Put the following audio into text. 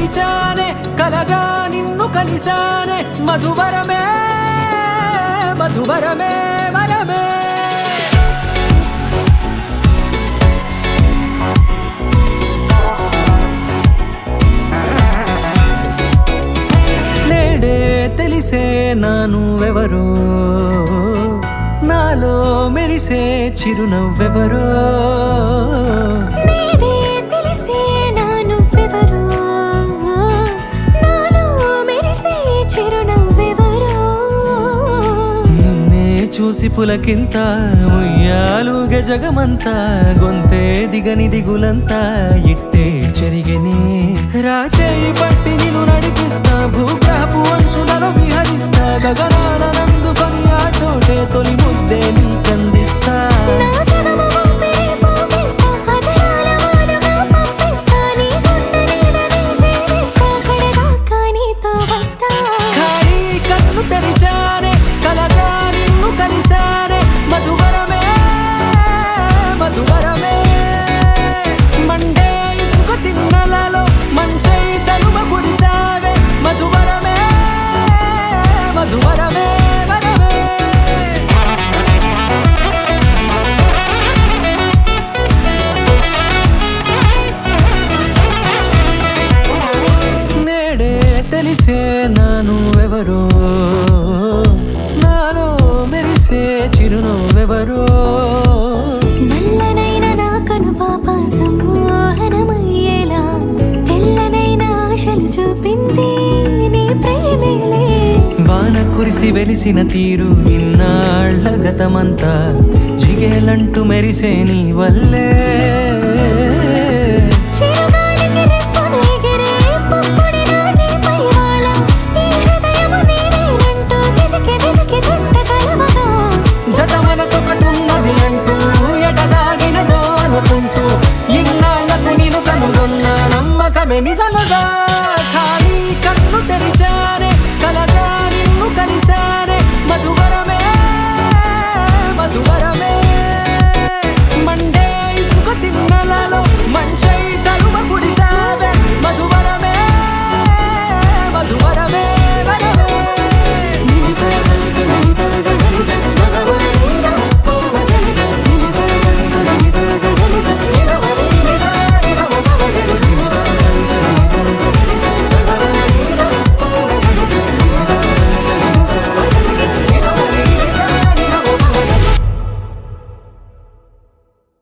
మరిచానే కలగా నిన్ను కలిసానే మధువరమే మధువరమే వరమే నేడే తెలిసే నానువెవరో నాలో మెరిసే చిరునవ్వెవరో చూసి పులకింత ఉయ్యాలుగ జగమంతా గొంతే దిగని దిగులంతా ఇట్టే చెరిగనే రాచేయి పట్టి నిన్ను నడిపిస్తా భూగ్రహపు అంచులలో విహరిస్తా గగనానందుకొని ఆ చోటే తొలి ముద్దే నీకందిస్తా తెలిసే నానువెవరో నాలో మెరిసే చిరునవ్వెవరో నల్లనైన నా కనుపాప సమ్మోహనమయ్యేలా తెల్లనైన ఆశలు చూపింది నీ ప్రేమేలే వాన కురిసి వెలిసిన తీరు ఇన్నాళ్ల గతమంతా జిగేలంటూ మెరిసే నీ వల్లే